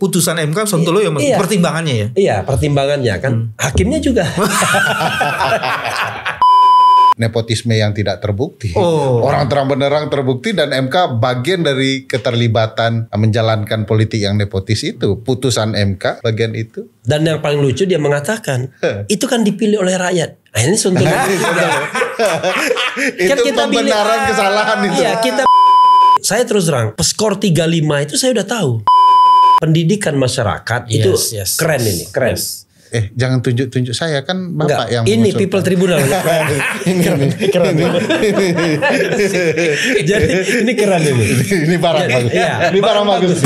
putusan MK Sontolo yang pertimbangannya ya? Iya, pertimbangannya kan. Hakimnya juga. Nepotisme yang tidak terbukti. Orang terang benderang terbukti dan MK bagian dari keterlibatan menjalankan politik yang nepotis itu. Putusan MK bagian itu. Dan yang paling lucu dia mengatakan itu kan dipilih oleh rakyat. Nah, ini Sontolo. Itu pembenaran kesalahan itu. Iya, saya terus terang, skor 35 itu saya udah tahu. Pendidikan masyarakat itu keren ini, keren. Jangan tunjuk-tunjuk saya kan Bapak yang ini People Tribunal. Ini keren. Jadi ini keren ini. Ini barang bagus. Ini barang bagus.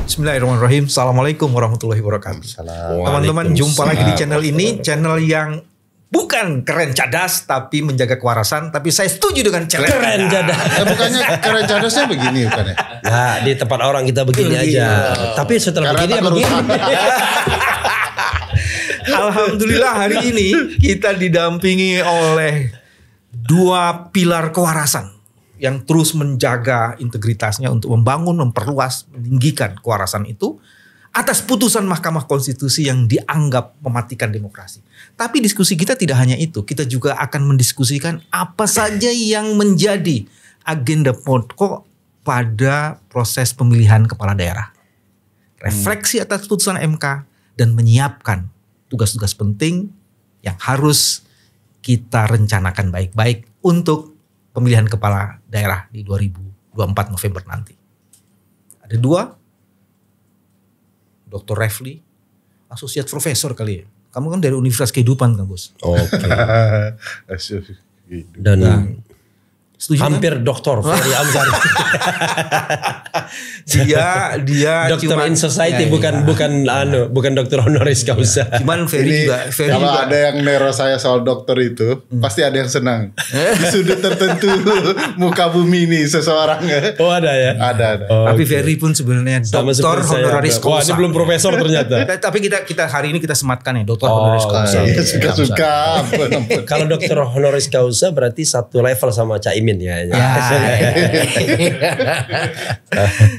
Bismillahirrahmanirrahim. Assalamualaikum warahmatullahi wabarakatuh. Teman-teman, jumpa lagi di channel ini, channel yang bukan keren cadas tapi menjaga kewarasan. Tapi saya setuju dengan channel keren cadas. Bukannya keren cadasnya begini bukan ya? Nah, di tempat orang kita begini aja. Tapi setelah begini ya begini. Alhamdulillah hari ini kita didampingi oleh dua pilar kewarasan yang terus menjaga integritasnya untuk membangun, memperluas, meninggikan kewarasan itu atas putusan Mahkamah Konstitusi yang dianggap mematikan demokrasi. Tapi diskusi kita tidak hanya itu, kita juga akan mendiskusikan apa saja yang menjadi agenda pokok pada proses pemilihan kepala daerah. Refleksi atas putusan MK dan menyiapkan tugas-tugas penting yang harus kita rencanakan baik-baik untuk pemilihan kepala daerah di 2024 November nanti. Ada dua, Dr. Refli, Associate Professor kali ya. Kamu kan dari Universitas Kehidupan kan Bos? Oke. Dan hampir kan? doktor Ferry Amzari. dia dokter in society, bukan dokter honoris causa. Cuman Ferry kalau juga ada yang nero saya soal dokter itu, pasti ada yang senang. Di sudut tertentu muka bumi ini seseorang. Oh ada ya? Ada. Tapi Ferry pun sebenarnya dokter honoris causa. Wah, ini belum profesor ternyata. Tapi kita hari ini kita sematkan ya dokter honoris causa. Suka-suka. Kalau dokter honoris causa berarti satu level sama Cak Imin ya.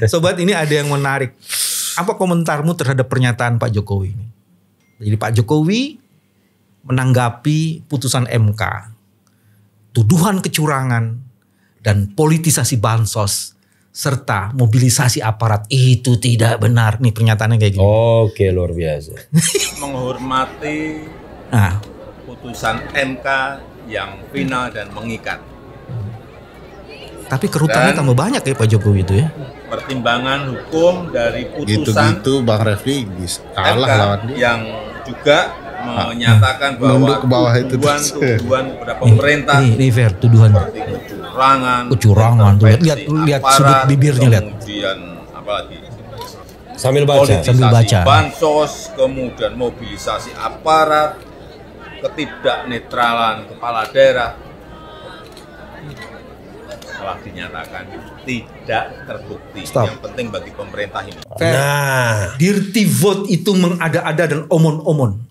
Sobat, ini ada yang menarik. Apa komentarmu terhadap pernyataan Pak Jokowi ini? Jadi Pak Jokowi menanggapi putusan MK, tuduhan kecurangan dan politisasi bansos serta mobilisasi aparat itu tidak benar. Nih pernyataannya kayak gini. Oke, luar biasa. Menghormati putusan MK yang final dan mengikat. Tapi kerutannya tambah banyak ya Pak Jokowi itu ya. Pertimbangan hukum dari putusan gitu Bang Refli kalah lawan dia. Yang juga menyatakan bahwa tuduhan kepada pemerintah ini fair tuduhan kecurangan tuh lihat sudut bibirnya lihat. Kemudian apalagi sambil baca bansos, kemudian mobilisasi aparat, ketidaknetralan kepala daerah telah dinyatakan tidak terbukti. Yang penting bagi pemerintah ini. Dirty vote itu mengada-ada dan omon-omon.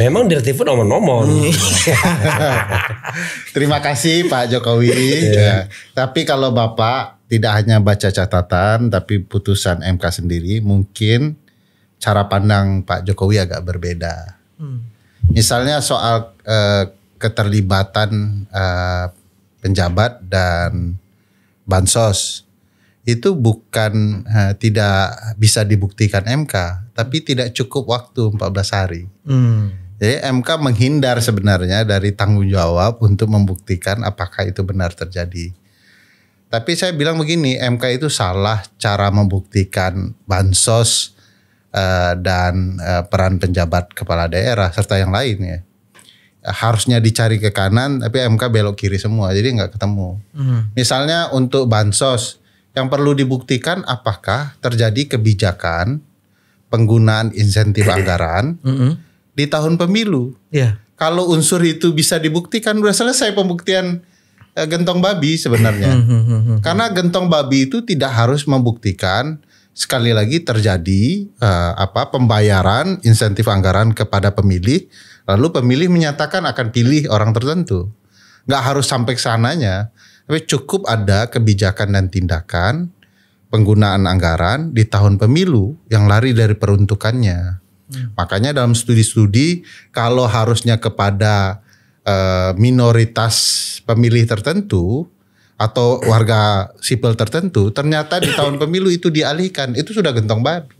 Memang dirty vote omon-omon. Terima kasih Pak Jokowi. Tapi kalau Bapak tidak hanya baca catatan tapi putusan MK sendiri, mungkin cara pandang Pak Jokowi agak berbeda. Misalnya soal keterlibatan penjabat dan bansos itu bukan tidak bisa dibuktikan MK, tapi tidak cukup waktu 14 hari. Jadi MK menghindar sebenarnya dari tanggung jawab untuk membuktikan apakah itu benar terjadi. Tapi saya bilang begini, MK itu salah cara membuktikan bansos dan peran penjabat kepala daerah serta yang lain ya. Harusnya dicari ke kanan tapi MK belok kiri semua, jadi nggak ketemu. Misalnya untuk bansos yang perlu dibuktikan apakah terjadi kebijakan penggunaan insentif anggaran di tahun pemilu. Kalau unsur itu bisa dibuktikan udah selesai pembuktian gentong babi sebenarnya. Karena gentong babi itu tidak harus membuktikan sekali lagi terjadi pembayaran insentif anggaran kepada pemilih. Lalu pemilih menyatakan akan pilih orang tertentu. nggak harus sampai ke sananya, tapi cukup ada kebijakan dan tindakan penggunaan anggaran di tahun pemilu yang lari dari peruntukannya. Makanya dalam studi-studi kalau harusnya kepada minoritas pemilih tertentu atau warga sipil tertentu, ternyata di tahun pemilu itu dialihkan, itu sudah gentong babi.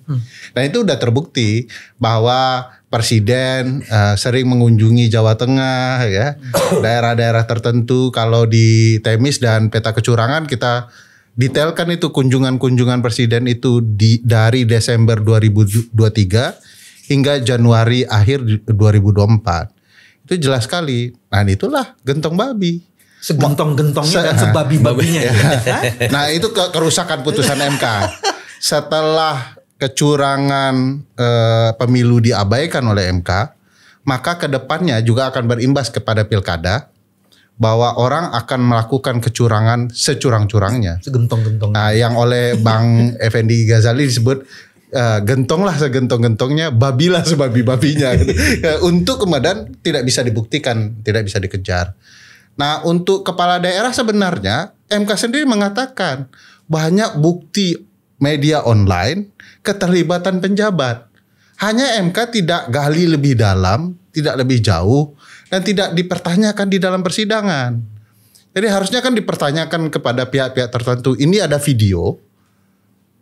Dan itu udah terbukti bahwa Presiden sering mengunjungi Jawa Tengah, ya, daerah-daerah tertentu. Kalau di Temis dan peta kecurangan kita detailkan itu kunjungan-kunjungan Presiden itu dari Desember 2023 hingga Januari akhir 2024. Itu jelas sekali. Nah itulah gentong babi. Segentong-gentongnya dan sebabi-babinya. Ya. Nah itu kerusakan putusan MK. Setelah kecurangan pemilu diabaikan oleh MK, maka kedepannya juga akan berimbas kepada pilkada bahwa orang akan melakukan kecurangan securang-curangnya. Segentong-gentongnya. Nah, yang oleh Bang Effendi Ghazali disebut gentonglah segentong-gentongnya, babilah sebabi-babinya. Gitu. Untuk kemudian tidak bisa dibuktikan, tidak bisa dikejar. Nah, untuk kepala daerah sebenarnya MK sendiri mengatakan banyak bukti media online keterlibatan penjabat. Hanya MK tidak gali lebih dalam, tidak lebih jauh, dan tidak dipertanyakan di dalam persidangan. Jadi harusnya kan dipertanyakan kepada pihak-pihak tertentu. Ini ada video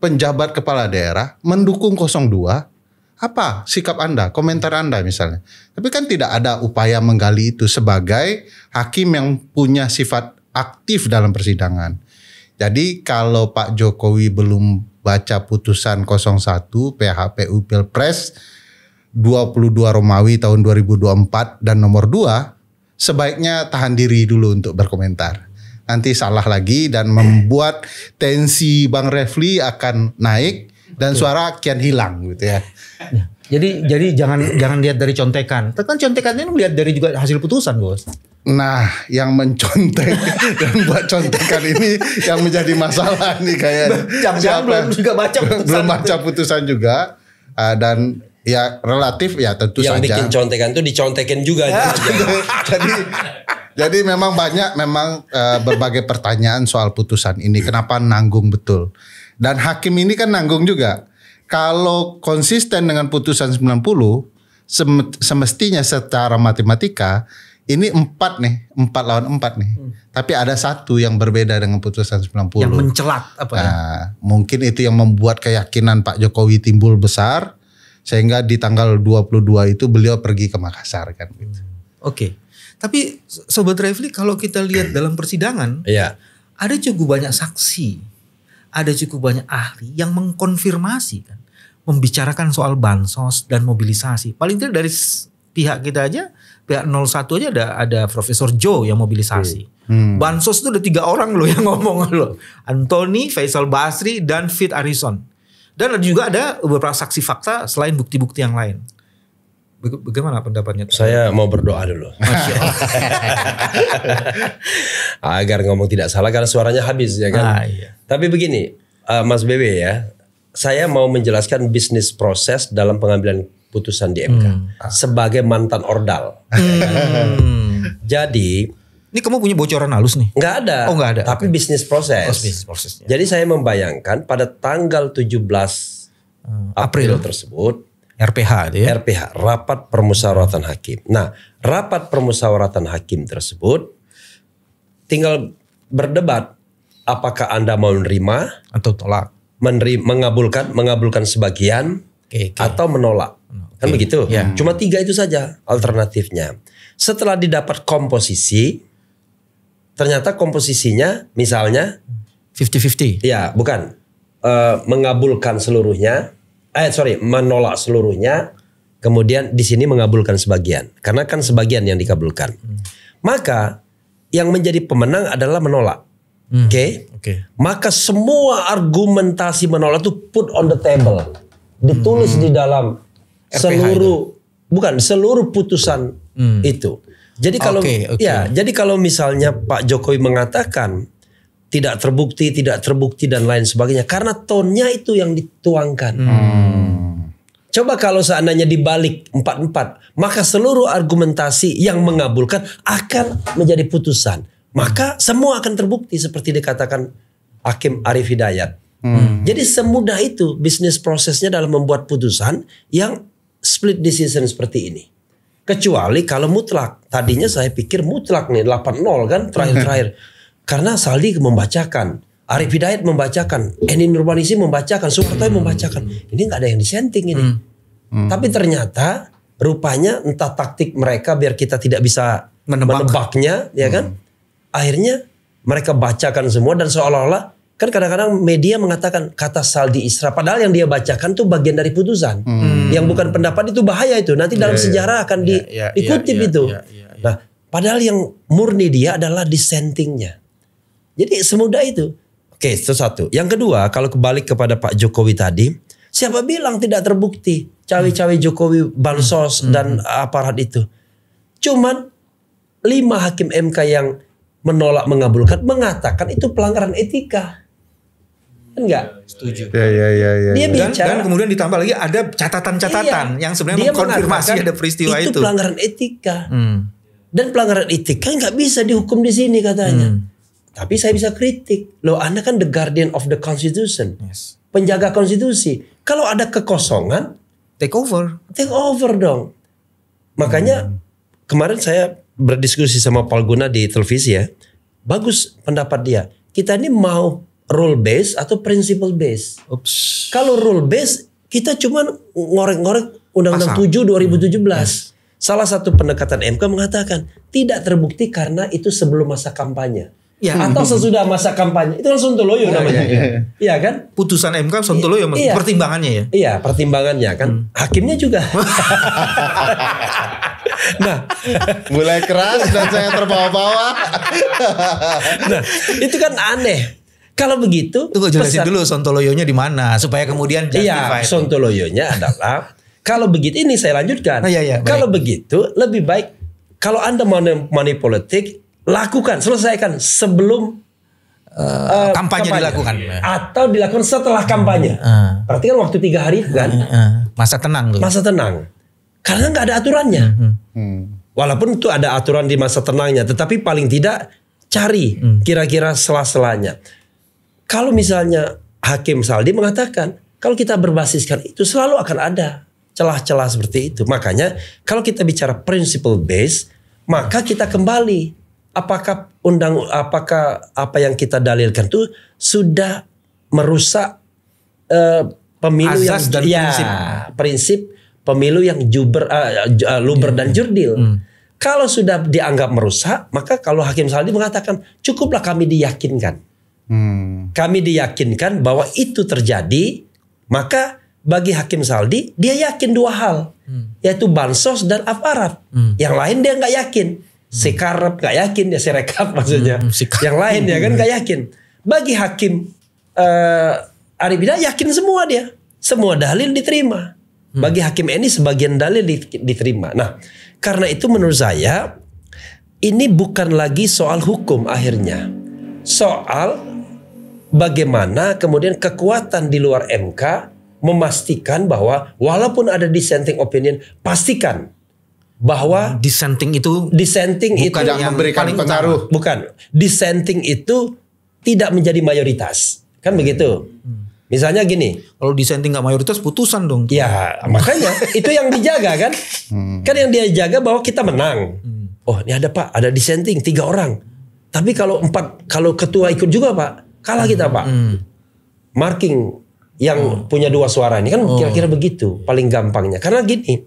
penjabat kepala daerah mendukung 02. Apa sikap Anda, komentar Anda misalnya. Tapi kan tidak ada upaya menggali itu sebagai hakim yang punya sifat aktif dalam persidangan. Jadi kalau Pak Jokowi belum baca putusan 01 PHPU Pilpres 22 Romawi tahun 2024 dan nomor 2, sebaiknya tahan diri dulu untuk berkomentar. Nanti salah lagi dan membuat tensi Bang Refli akan naik dan suara kian hilang gitu ya. Jadi jangan lihat dari contekan. Kan contekannya lihat dari juga hasil putusan, Bos. Nah, yang mencontek dan buat contekan ini yang menjadi masalah nih kayaknya. Jangan belum juga baca putusan. Belum baca putusan juga dan ya relatif ya tentu yang saja. Yang bikin contekan tuh dicontekin juga. Jadi memang banyak berbagai pertanyaan soal putusan ini. Kenapa nanggung betul? Dan hakim ini kan nanggung juga. Kalau konsisten dengan putusan 90, semestinya secara matematika ini 4 lawan 4 nih. Tapi ada satu yang berbeda dengan putusan 90. Yang mencelat apa ya? Nah, mungkin itu yang membuat keyakinan Pak Jokowi timbul besar sehingga di tanggal 22 itu beliau pergi ke Makassar kan gitu. Oke. Tapi Sobat Refli kalau kita lihat dalam persidangan, ada cukup banyak saksi, ada cukup banyak ahli yang mengkonfirmasi kan, membicarakan soal bansos dan mobilisasi. Paling tidak dari pihak kita aja, pihak 01 aja ada Profesor Joe yang mobilisasi. Bansos itu ada 3 orang loh yang ngomong loh. Anthony, Faisal Basri, dan Fit Arison. Dan juga ada beberapa saksi fakta selain bukti-bukti yang lain. Bagaimana pendapatnya? Saya mau berdoa dulu. Agar ngomong tidak salah karena suaranya habis ya kan. Iya. Tapi begini, Mas Bebe ya, saya mau menjelaskan bisnis proses dalam pengambilan putusan di MK sebagai mantan ordal. Jadi, ini kamu punya bocoran halus nih? Nggak ada. Oh nggak ada. Tapi bisnis proses. Bisnis prosesnya. Jadi saya membayangkan pada tanggal 17 April tersebut. RPH itu ya? RPH, Rapat Permusyawaratan Hakim. Nah, Rapat Permusyawaratan Hakim tersebut tinggal berdebat apakah Anda mau menerima atau tolak. Mengabulkan sebagian atau menolak. Kan begitu? Ya. Cuma 3 itu saja alternatifnya. Setelah didapat komposisi, ternyata komposisinya misalnya 50-50. ya, bukan mengabulkan seluruhnya. Menolak seluruhnya, kemudian di sini mengabulkan sebagian, karena kan sebagian yang dikabulkan. Maka yang menjadi pemenang adalah menolak. Oke. Maka semua argumentasi menolak itu put on the table, ditulis di dalam seluruh putusan itu. Jadi kalau jadi kalau misalnya Pak Jokowi mengatakan tidak terbukti dan lain sebagainya. Karena tonnya itu yang dituangkan. Coba kalau seandainya dibalik 4-4, maka seluruh argumentasi yang mengabulkan akan menjadi putusan. Maka semua akan terbukti seperti dikatakan Hakim Arif Hidayat. Jadi semudah itu bisnis prosesnya dalam membuat putusan yang split decision seperti ini. Kecuali kalau mutlak. Tadinya saya pikir mutlak nih 8-0 kan terakhir-terakhir. Karena Saldi membacakan, Arif Hidayat membacakan, Eni Nurbanisi membacakan, Suhartoyo membacakan. Ini nggak ada yang disenting ini. Tapi ternyata rupanya entah taktik mereka biar kita tidak bisa menebaknya, ya kan? Akhirnya mereka bacakan semua dan seolah-olah kan kadang-kadang media mengatakan kata Saldi Isra, padahal yang dia bacakan tuh bagian dari putusan. Yang bukan pendapat itu bahaya itu. Nanti dalam sejarah akan dikutip itu. Nah, padahal yang murni dia adalah dissentingnya. Jadi semudah itu. Oke, itu satu. Yang kedua, kalau kebalik kepada Pak Jokowi tadi, siapa bilang tidak terbukti cawe-cawe Jokowi, bansos dan aparat itu? Cuman 5 hakim MK yang menolak mengabulkan mengatakan itu pelanggaran etika. Enggak? Setuju. Ya. Dia bicara Dan kemudian ditambah lagi ada catatan-catatan yang sebenarnya mengkonfirmasi ada peristiwa itu. Itu pelanggaran etika. Dan pelanggaran etika nggak bisa dihukum di sini katanya. Tapi saya bisa kritik. Loh, Anda kan the guardian of the constitution. Yes. Penjaga konstitusi. Kalau ada kekosongan, Take over dong. Makanya kemarin saya berdiskusi sama Palguna di televisi ya. Bagus pendapat dia. Kita ini mau rule based atau principle based. Kalau rule based, kita cuma ngorek-ngorek Undang-Undang 7 2017. Salah satu pendekatan MK mengatakan tidak terbukti karena itu sebelum masa kampanye. Ya. Atau sesudah masa kampanye. Itu kan sontoloyo namanya. Iya kan? Putusan MK sontoloyo pertimbangannya ya. Iya, pertimbangannya kan. Hakimnya juga. Nah, Mulai keras dan saya terbawa-bawa. nah, itu kan aneh. Kalau begitu, Tunggu jelasin dulu sontoloyonya di mana supaya kemudian iya, justified. sontoloyonya adalah kalau begitu ini saya lanjutkan. Iya, Kalau begitu lebih baik kalau Anda mau money politik, lakukan, selesaikan sebelum kampanye dilakukan. Atau dilakukan setelah kampanye. Berarti kan waktu 3 hari itu kan. Masa tenang tuh. Masa tenang. Karena nggak ada aturannya. Walaupun itu ada aturan di masa tenangnya, tetapi paling tidak cari kira-kira sela-selanya. Kalau misalnya Hakim Saldi mengatakan, kalau kita berbasiskan itu selalu akan ada celah-celah seperti itu. Makanya kalau kita bicara principle based, maka kita kembali apakah apa yang kita dalilkan itu sudah merusak pemilu Azas dan prinsip pemilu yang luber dan jurdil. Kalau sudah dianggap merusak, maka kalau Hakim Saldi mengatakan cukuplah kami diyakinkan. Kami diyakinkan bahwa itu terjadi, maka bagi Hakim Saldi dia yakin 2 hal, yaitu bansos dan aparat. Yang lain dia nggak yakin. Sikarep nggak yakin, ya Sirekap maksudnya. Yang lain dia kan nggak yakin. Bagi Hakim Arif Hidayat yakin semua dia, semua dalil diterima. Bagi Hakim Eni sebagian dalil diterima. Nah, karena itu menurut saya ini bukan lagi soal hukum akhirnya, soal bagaimana kemudian kekuatan di luar MK memastikan bahwa walaupun ada dissenting opinion, pastikan bahwa Dissenting itu Bukan yang memberikan paling pengaruh. bukan dissenting itu tidak menjadi mayoritas, kan begitu. Misalnya gini, kalau dissenting nggak mayoritas putusan dong. ya makanya itu yang dijaga kan, kan yang dia jaga bahwa kita menang. Oh ini ada Pak, ada dissenting 3 orang. Tapi kalau ketua ikut juga Pak, kalah kita Pak. Marking yang punya 2 suara ini kan kira-kira begitu paling gampangnya. Karena gini,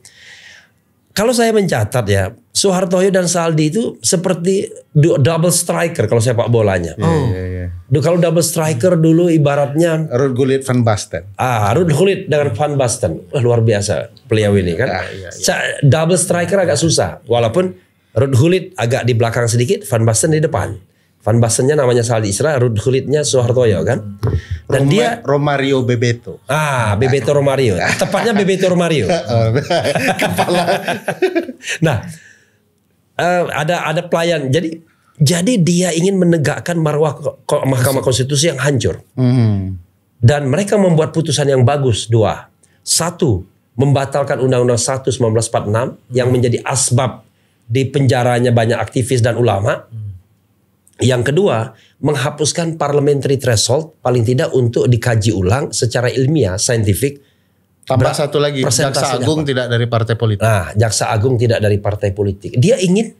kalau saya mencatat ya, Suhartoyo dan Saldi itu seperti double striker kalau sepak bolanya. Kalau double striker dulu ibaratnya Ruud Gullit Van Basten. Ruud Gullit dengan Van Basten. Luar biasa beliau ini kan. Double striker agak susah. Walaupun Ruud Gullit agak di belakang sedikit, Van Basten di depan. Van Bastennya namanya Saldi Isra, Ruud Gullitnya Suhartoyo kan. Dan dia Romario Bebeto. Bebeto Romario. Tepatnya Bebeto Romario. Kepala. Nah, ada pelayan. Jadi dia ingin menegakkan marwah Mahkamah Konstitusi yang hancur. Dan mereka membuat putusan yang bagus 2. 1, membatalkan Undang-Undang 1 1946 yang menjadi asbab di penjaranya banyak aktivis dan ulama. Yang kedua, menghapuskan parliamentary threshold paling tidak untuk dikaji ulang secara ilmiah, saintifik. Tambah satu lagi, Jaksa Agung tidak dari partai politik. Nah, Jaksa Agung tidak dari partai politik. Dia ingin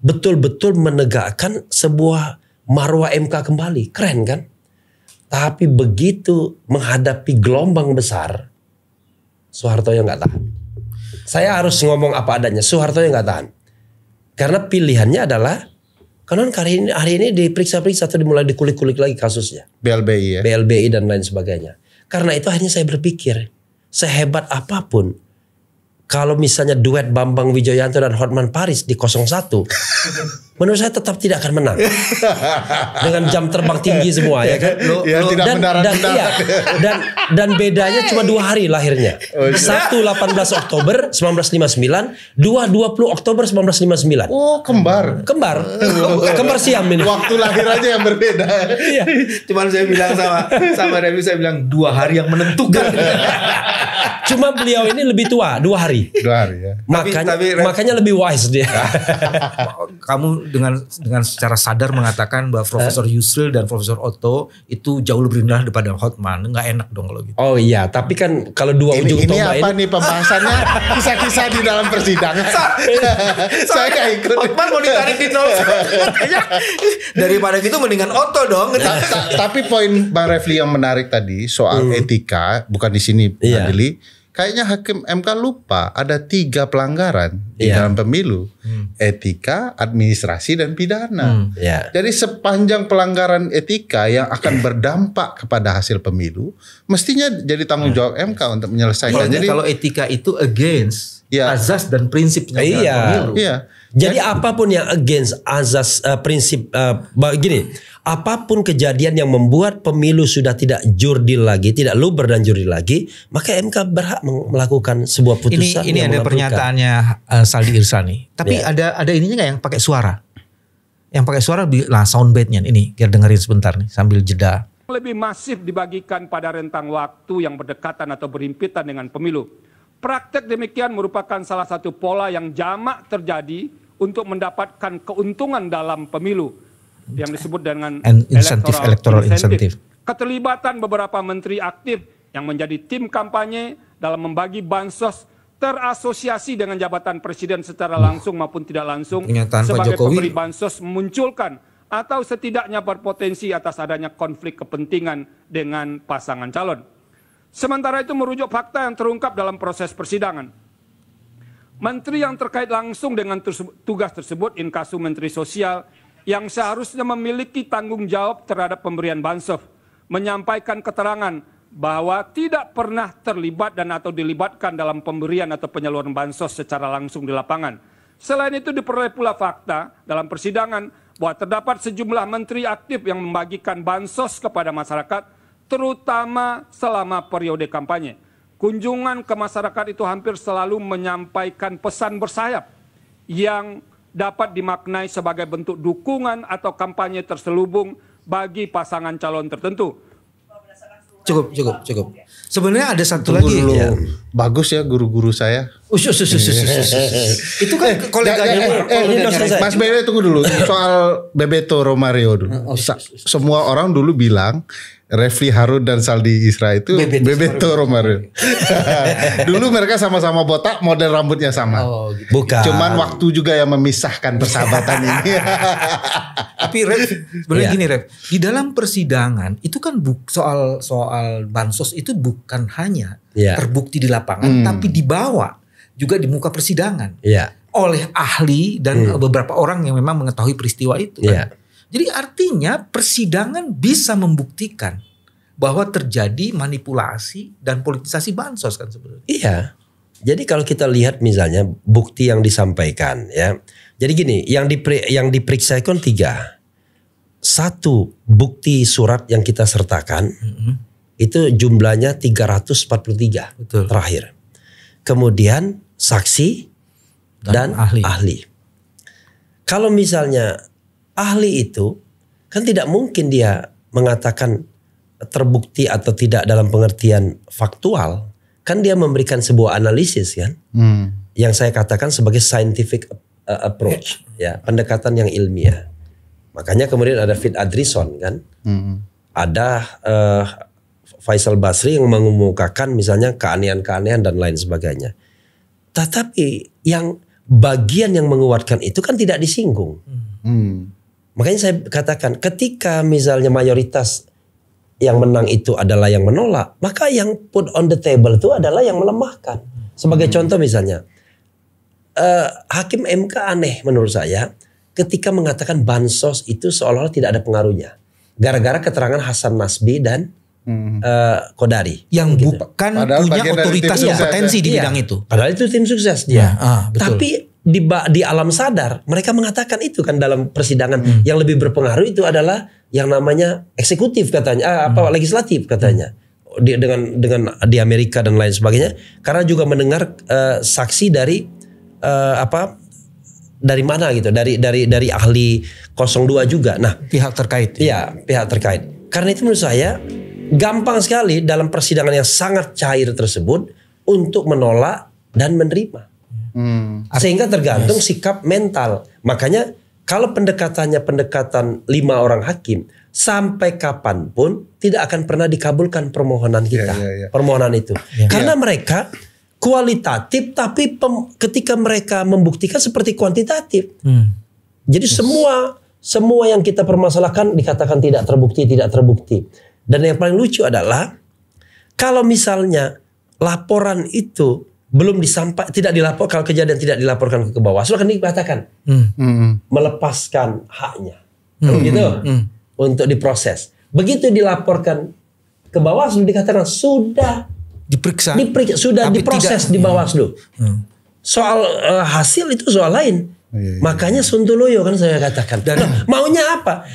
betul-betul menegakkan sebuah marwah MK kembali. Keren kan? Tapi begitu menghadapi gelombang besar, Soeharto yang nggak tahan. Saya harus ngomong apa adanya. Soeharto yang nggak tahan. Karena pilihannya adalah karena hari ini diperiksa-periksa atau dimulai dikulik-kulik lagi kasusnya. BLBI ya. BLBI dan lain sebagainya. Karena itu akhirnya saya berpikir, sehebat apapun kalau misalnya duet Bambang Wijoyanto dan Hotman Paris di 01, menurut saya tetap tidak akan menang. Dengan jam terbang tinggi semua ya kan. Dan bedanya cuma 2 hari lahirnya. 1 18 Oktober 1959, 2 20 Oktober 1959. Oh, kembar. Kembar siam ini. Waktu lahir aja yang berbeda. Iya. Cuman saya bilang sama Revi, saya bilang 2 hari yang menentukan. Cuma beliau ini lebih tua 2 hari. 2 hari ya. Makanya lebih wise dia. Kamu dengan secara sadar mengatakan bahwa Profesor Yusril dan Profesor Otto itu jauh lebih rendah daripada Hotman. Nggak enak dong kalau gitu. Oh iya, tapi kan kalau dua ujung ini tombak apa nih pembahasannya? Kisah-kisah di dalam persidangan. Saya nggak ikut. Hotman mau ditarik di 0. Daripada gitu mendingan Otto dong. Tapi poin Bang Refli yang menarik tadi soal etika, bukan di sini Iya. Adili. Kayaknya hakim MK lupa ada 3 pelanggaran di dalam pemilu. Etika, administrasi, dan pidana. Iya. Jadi sepanjang pelanggaran etika yang akan berdampak kepada hasil pemilu, mestinya jadi tanggung jawab MK untuk menyelesaikan. Jadi kalau etika itu against azas dan prinsip penyelenggaraan pemilu. Iya. Jadi apapun yang against azas prinsip begini, apapun kejadian yang membuat pemilu sudah tidak jurdil lagi, tidak luber dan jurdil lagi, maka MK berhak melakukan sebuah putusan. Ini ada pernyataannya Saldi Irsani. Tapi ada ininya nggak yang pakai suara? Yang pakai suara lah soundbite-nya ini, biar dengerin sebentar nih sambil jeda. Lebih masif dibagikan pada rentang waktu yang berdekatan atau berhimpitan dengan pemilu. Praktek demikian merupakan salah satu pola yang jamak terjadi untuk mendapatkan keuntungan dalam pemilu yang disebut dengan electoral incentive. Keterlibatan beberapa menteri aktif yang menjadi tim kampanye dalam membagi bansos terasosiasi dengan jabatan presiden secara langsung maupun tidak langsung sebagai pemberi bansos memunculkan atau setidaknya berpotensi atas adanya konflik kepentingan dengan pasangan calon. Sementara itu merujuk fakta yang terungkap dalam proses persidangan. Menteri yang terkait langsung dengan tugas tersebut inkasu Menteri Sosial yang seharusnya memiliki tanggung jawab terhadap pemberian bansos menyampaikan keterangan bahwa tidak pernah terlibat dan atau dilibatkan dalam pemberian atau penyaluran bansos secara langsung di lapangan. Selain itu diperoleh pula fakta dalam persidangan bahwa terdapat sejumlah menteri aktif yang membagikan bansos kepada masyarakat terutama selama periode kampanye. Kunjungan ke masyarakat itu hampir selalu menyampaikan pesan bersayap yang dapat dimaknai sebagai bentuk dukungan atau kampanye terselubung bagi pasangan calon tertentu. Cukup. Sebenarnya ada satu Tunggu lagi. dulu. Ya. Bagus ya guru-guru saya. Itu kan koleganya. Mas Bebe tunggu dulu. Soal Bebeto Romario dulu. Semua orang dulu bilang Refli Harun dan Saldi Isra itu Bebeto Romario. Dulu mereka sama-sama botak, model rambutnya sama. Oh, gitu. Bukan. Cuman waktu juga yang memisahkan persahabatan ini. Tapi Ref, sebenarnya gini Ref, di dalam persidangan itu kan soal bansos itu bukan hanya terbukti di lapangan, tapi dibawa juga di muka persidangan oleh ahli dan beberapa orang yang memang mengetahui peristiwa itu. Kan? Jadi artinya persidangan bisa membuktikan bahwa terjadi manipulasi dan politisasi bansos kan sebenarnya. Iya. Jadi kalau kita lihat misalnya bukti yang disampaikan ya. Jadi gini, yang diperiksa itu kan 3. 1 bukti surat yang kita sertakan itu jumlahnya 343 terakhir. Kemudian saksi dan ahli. Kalau misalnya ahli itu kan tidak mungkin dia mengatakan terbukti atau tidak dalam pengertian faktual. kan dia memberikan sebuah analisis kan, yang saya katakan sebagai scientific approach, ya, pendekatan yang ilmiah. Makanya kemudian ada Fit Adrison kan, ada Faisal Basri yang mengemukakan misalnya keanehan-keanehan dan lain sebagainya. Tetapi yang bagian yang menguatkan itu kan tidak disinggung. Makanya saya katakan ketika misalnya mayoritas yang menang itu adalah yang menolak, maka yang put on the table itu adalah yang melemahkan. Sebagai contoh misalnya, Hakim MK aneh menurut saya ketika mengatakan bansos itu seolah-olah tidak ada pengaruhnya. Gara-gara keterangan Hasan Nasbi dan Kodari. Yang gitu. bukan punya otoritas kompetensi di bidang itu. Padahal itu tim sukses dia. Betul. Tapi di alam sadar mereka mengatakan itu kan dalam persidangan yang lebih berpengaruh itu adalah yang namanya eksekutif katanya, legislatif katanya. Dengan di Amerika dan lain sebagainya, karena juga mendengar saksi dari dari mana gitu, dari ahli 02 juga. Nah, pihak terkait. Iya, pihak terkait. Karena itu menurut saya gampang sekali dalam persidangan yang sangat cair tersebut untuk menolak dan menerima. Sehingga tergantung sikap mental. Makanya kalau pendekatannya pendekatan 5 orang hakim, sampai kapanpun tidak akan pernah dikabulkan permohonan kita, permohonan itu. Karena mereka kualitatif, tapi ketika mereka membuktikan seperti kuantitatif. Jadi semua yang kita permasalahkan dikatakan tidak terbukti. Dan yang paling lucu adalah kalau misalnya laporan itu belum tidak dilaporkan, kalau kejadian tidak dilaporkan ke Bawaslu akan dikatakan melepaskan haknya, gitu, untuk diproses. Begitu dilaporkan ke Bawaslu dikatakan sudah diperiksa, sudah diproses di Bawaslu. Soal hasil itu soal lain. Makanya Sontoloyo kan saya katakan. Dan maunya apa?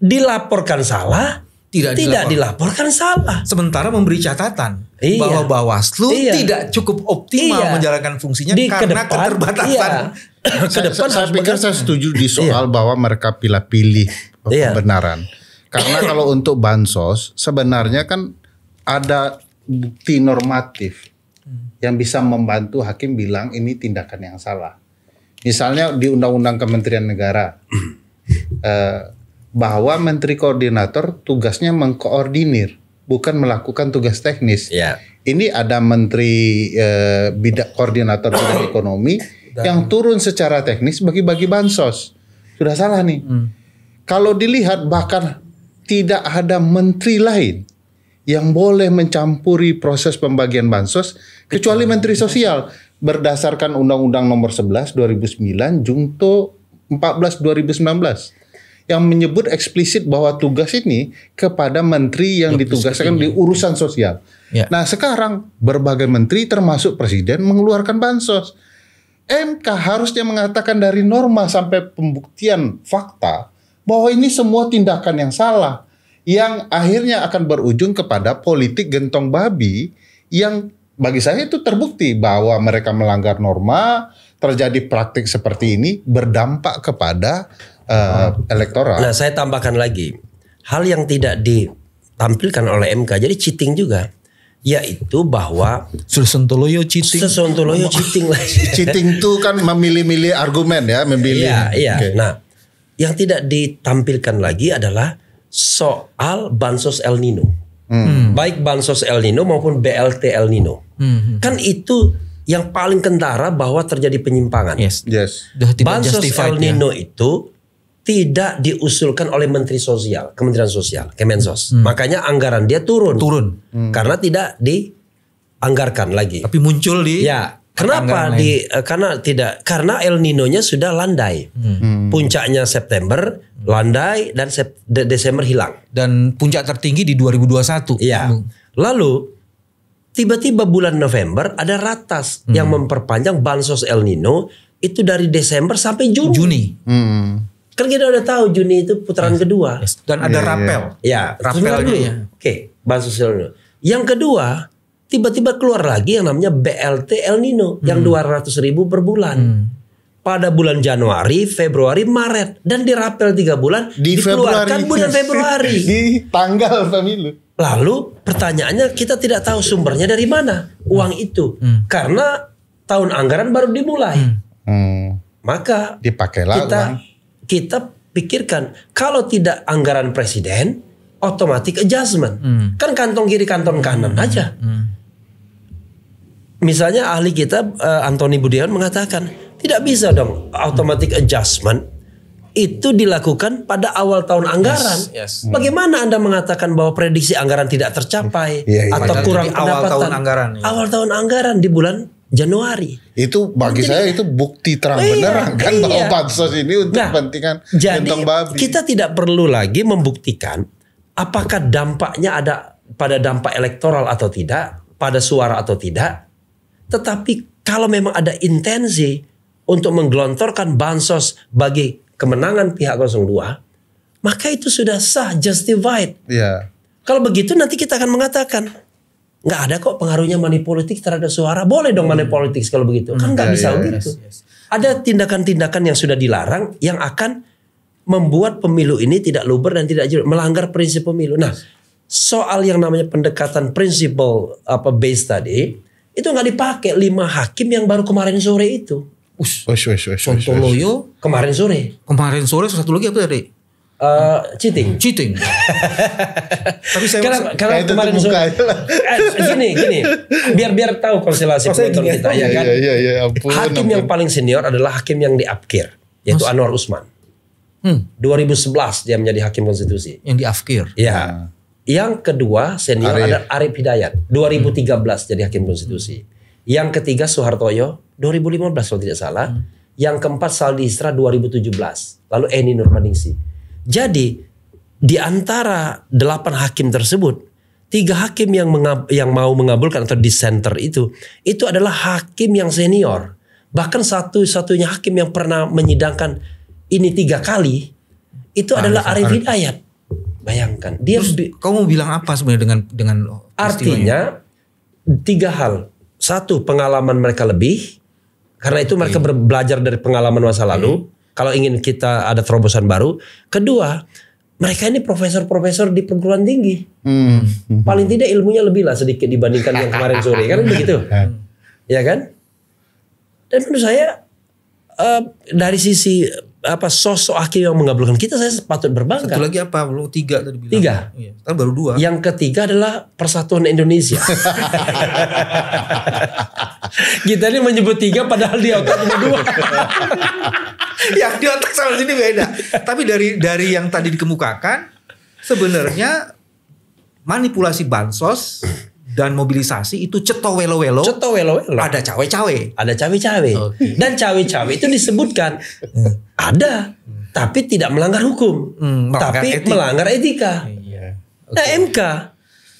Dilaporkan salah. Tidak dilaporkan salah. Sementara memberi catatan bahwa Bawaslu tidak cukup optimal menjalankan fungsinya karena keterbatasan. Saya pikir saya setuju di soal bahwa mereka pilih pembenaran. Karena kalau untuk bansos sebenarnya kan ada bukti normatif yang bisa membantu hakim bilang ini tindakan yang salah. Misalnya di Undang-Undang Kementerian Negara. Bahwa Menteri Koordinator tugasnya mengkoordinir, bukan melakukan tugas teknis. Ini ada Menteri Koordinator Bidang Ekonomi yang turun secara teknis bagi-bagi bansos. Sudah salah nih. Kalau dilihat bahkan tidak ada menteri lain yang boleh mencampuri proses pembagian bansos kecuali Menteri Sosial berdasarkan Undang-Undang Nomor 11 2009 Junto 14 2019. Yang menyebut eksplisit bahwa tugas ini kepada menteri yang ditugaskan di urusan sosial. Nah sekarang berbagai menteri termasuk presiden mengeluarkan bansos. MK harusnya mengatakan dari norma sampai pembuktian fakta bahwa ini semua tindakan yang salah. Yang akhirnya akan berujung kepada politik gentong babi yang bagi saya itu terbukti bahwa mereka melanggar norma, terjadi praktik seperti ini berdampak kepada elektoral. Nah, saya tambahkan lagi hal yang tidak ditampilkan oleh MK, jadi cheating juga, yaitu bahwa Sontoloyo cheating. Sontoloyo cheating lagi. Cheating itu kan memilih-milih argumen ya, memilih. Iya. Nah, yang tidak ditampilkan lagi adalah soal bansos El Nino, baik bansos El Nino maupun BLT El Nino. Kan itu yang paling kentara bahwa terjadi penyimpangan. Bansos El Nino itu tidak diusulkan oleh Menteri Sosial, Kementerian Sosial, Kemensos. Makanya anggaran dia turun. Karena tidak dianggarkan lagi. Tapi muncul di kenapa karena El Nino-nya sudah landai. Puncaknya September landai dan Desember hilang. Dan puncak tertinggi di 2021. Lalu tiba-tiba bulan November ada ratas yang memperpanjang bansos El Nino itu dari Desember sampai Juni. Kan kita udah tahu Juni itu putaran kedua. Dan ada rapel. Rapelnya. Oke, bansos El Nino. Yang kedua, tiba-tiba keluar lagi yang namanya BLT El Nino yang 200.000 per bulan. Pada bulan Januari, Februari, Maret dan dirapel 3 bulan, dikeluarkan bulan Februari. Di tanggal pemilu. Lalu pertanyaannya kita tidak tahu sumbernya dari mana uang itu. Karena tahun anggaran baru dimulai. Maka dipakailah kita pikirkan kalau tidak anggaran presiden, automatic adjustment. Kan kantong kiri kantong kanan aja. Misalnya ahli kita Antoni Budiawan mengatakan tidak bisa dong automatic adjustment itu dilakukan pada awal tahun anggaran. Bagaimana Anda mengatakan bahwa prediksi anggaran tidak tercapai atau kurang pendapatan? Awal tahun anggaran di bulan Januari. Itu bagi saya itu bukti terang benerang kan bahwa bansos ini untuk kepentingan kantong babi. Kita tidak perlu lagi membuktikan apakah dampaknya ada pada dampak elektoral atau tidak, pada suara atau tidak. Tetapi kalau memang ada intensi untuk menggelontorkan bansos bagi kemenangan pihak 02, maka itu sudah sah, justified. Kalau begitu nanti kita akan mengatakan nggak ada kok pengaruhnya money politik terhadap suara. Boleh dong money politik kalau begitu. Kan nggak bisa begitu. Ada tindakan-tindakan yang sudah dilarang yang akan membuat pemilu ini tidak luber dan tidak jujur, melanggar prinsip pemilu. Nah, soal yang namanya pendekatan prinsipal base tadi itu nggak dipakai 5 hakim yang baru kemarin sore itu. Sontoloyo kemarin sore satu lagi apa tadi? Cheating. Tapi saya karena kemarin sore gini biar tahu konstelasi penonton kita ya kan. Hakim yang paling senior adalah hakim yang diafkir, yaitu Anwar Usman. 2011 dia menjadi hakim konstitusi. Yang diafkir. Ya. Yang kedua senior ada Arif Hidayat, 2013 jadi hakim konstitusi. Yang ketiga Soehartoyo 2015 kalau tidak salah. Yang keempat Saldi Isra 2017. Lalu Eni Nurbaningsi. Jadi di antara 8 hakim tersebut, 3 hakim yang mau mengabulkan atau dissenter itu adalah hakim yang senior. Bahkan satu-satunya hakim yang pernah menyidangkan ini 3 kali itu adalah Arif Hidayat. Bayangkan dia. Kamu bilang apa sebenarnya dengan artinya 3 hal. 1, pengalaman mereka lebih. Karena itu mereka belajar dari pengalaman masa lalu. Kalau ingin kita ada terobosan baru. Kedua, mereka ini profesor-profesor di perguruan tinggi. Paling tidak ilmunya lebih lah sedikit dibandingkan yang kemarin sore. Kan begitu. Ya kan? Dan menurut saya dari sisi sosok hakim yang mengabulkan kita, saya patut berbangga. Satu lagi apa? Belum 3 tadi bilang. 3. Iya, kan baru 2. Yang ketiga adalah Persatuan Indonesia. Kita ini menyebut 3 padahal di otak cuma 2. Yang di otak sama sini beda. Tapi dari yang tadi dikemukakan, sebenarnya manipulasi bansos dan mobilisasi itu cetowelo-welo. Ada cawe-cawe. Okay. Dan cawe-cawe itu disebutkan ada, tapi tidak melanggar hukum, tapi melanggar etika. Nah, MK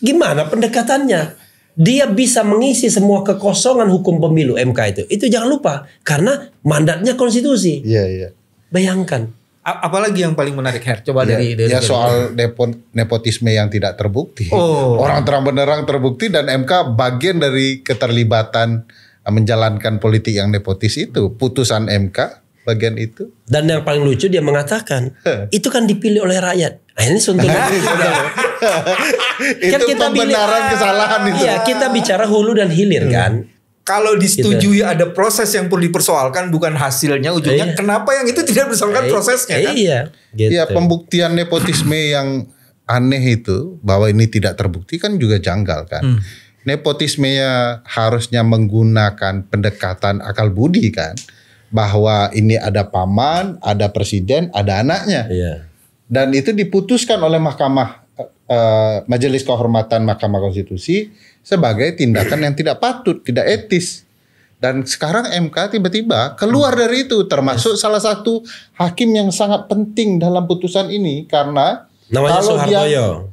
gimana pendekatannya? Dia bisa mengisi semua kekosongan hukum pemilu MK itu jangan lupa karena mandatnya konstitusi. Bayangkan. Apalagi yang paling menarik, Her? Coba dari soal nepotisme yang tidak terbukti. Orang terang-benerang terbukti dan MK bagian dari keterlibatan menjalankan politik yang nepotis itu. Putusan MK bagian itu. Dan yang paling lucu dia mengatakan itu kan dipilih oleh rakyat. Nah, ini itu kan pembenaran kesalahan itu. Iya, kita bicara hulu dan hilir kan. Kalau disetujui ada proses yang perlu dipersoalkan, bukan hasilnya ujungnya. Kenapa yang itu tidak dipersoalkan prosesnya kan? Iya, pembuktian nepotisme yang aneh itu bahwa ini tidak terbukti kan juga janggal kan. Nepotismenya harusnya menggunakan pendekatan akal budi kan, bahwa ini ada paman, ada presiden, ada anaknya. Dan itu diputuskan oleh Majelis Kehormatan Mahkamah Konstitusi sebagai tindakan yang tidak patut, tidak etis. Dan sekarang MK tiba-tiba keluar dari itu, termasuk salah satu hakim yang sangat penting dalam putusan ini karena namanya Soehartoyo.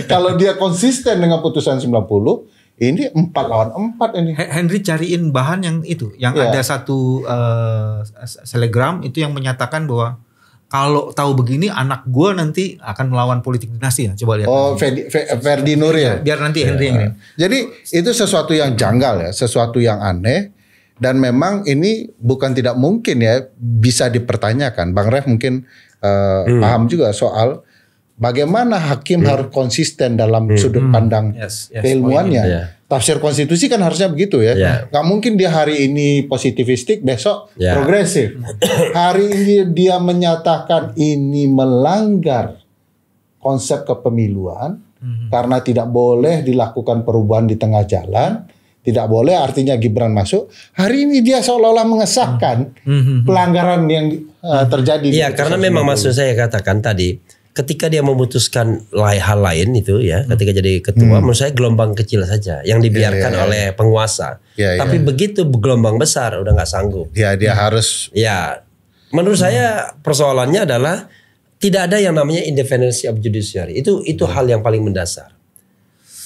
Kalau dia konsisten dengan putusan 90, ini 4 lawan 4 ini. Henry cariin bahan yang itu, yang ada satu selegram itu yang menyatakan bahwa kalau tahu begini anak gue nanti akan melawan politik dinasti ya. Coba lihat. Ferdi Nur ya. Biar nanti Henry yang Jadi itu sesuatu yang janggal ya, sesuatu yang aneh dan memang ini bukan tidak mungkin ya bisa dipertanyakan. Bang Ref mungkin paham juga soal bagaimana hakim harus konsisten dalam sudut pandang keilmuannya. Tafsir konstitusi kan harusnya begitu ya. Gak mungkin dia hari ini positivistik, besok progresif. Hari ini dia menyatakan ini melanggar konsep kepemiluan karena tidak boleh dilakukan perubahan di tengah jalan. Tidak boleh, artinya Gibran masuk. Hari ini dia seolah-olah mengesahkan pelanggaran yang terjadi. Iya, karena memang maksud saya katakan tadi, ketika dia memutuskan hal lain itu ya, ketika jadi ketua, menurut saya gelombang kecil saja yang dibiarkan oleh penguasa. Tapi begitu gelombang besar udah nggak sanggup. Dia harus. Ya, menurut saya persoalannya adalah tidak ada yang namanya independency of judiciary. Itu hal yang paling mendasar.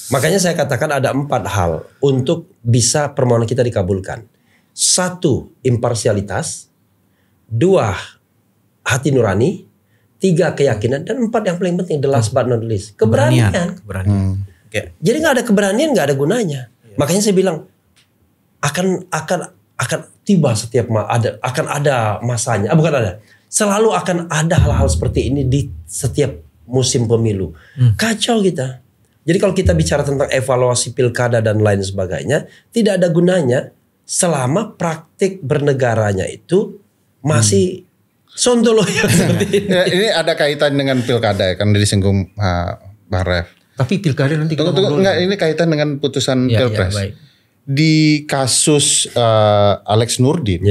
Makanya saya katakan ada 4 hal untuk bisa permohonan kita dikabulkan. 1, imparsialitas. 2, hati nurani. 3, keyakinan. Dan 4 yang paling penting, the last but not least, keberanian. Jadi nggak ada keberanian, nggak ada gunanya. Makanya saya bilang akan tiba setiap akan ada masanya. Bukan ada. Selalu akan ada hal-hal seperti ini di setiap musim pemilu. Kacau kita. Jadi kalau kita bicara tentang evaluasi pilkada dan lain sebagainya, tidak ada gunanya selama praktik bernegaranya itu masih sontoloyo seperti ini. Ini ada kaitan dengan pilkada ya, kan disinggung Bang Ref. Tapi pilkada nanti kita enggak, ini kaitan dengan putusan Pilpres. Di kasus Alex Nurdin,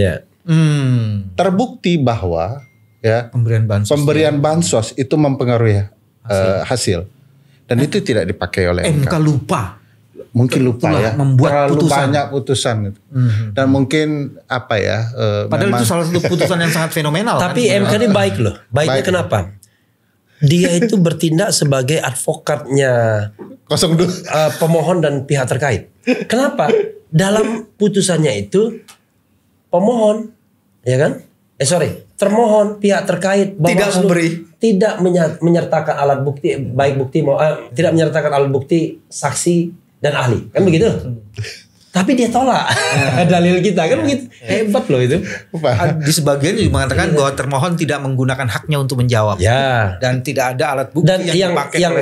terbukti bahwa pemberian bansos itu mempengaruhi hasil. Dan itu tidak dipakai oleh MK lupa. Mungkin lupa ya. Membuat terlalu putusan. banyak putusan itu. Dan mungkin padahal itu salah satu putusan yang sangat fenomenal. Tapi MK ini baik loh. Baiknya kenapa? Dia itu bertindak sebagai advokatnya 02 pemohon dan pihak terkait. Kenapa? Dalam putusannya itu pemohon, ya kan? Termohon pihak terkait tidak menyertakan alat bukti, tidak menyertakan alat bukti, saksi dan ahli, kan begitu? Tapi dia tolak dalil kita, kan begitu. Hebat loh itu. Di sebagian juga mengatakan bahwa termohon tidak menggunakan haknya untuk menjawab. Dan tidak ada alat bukti dan yang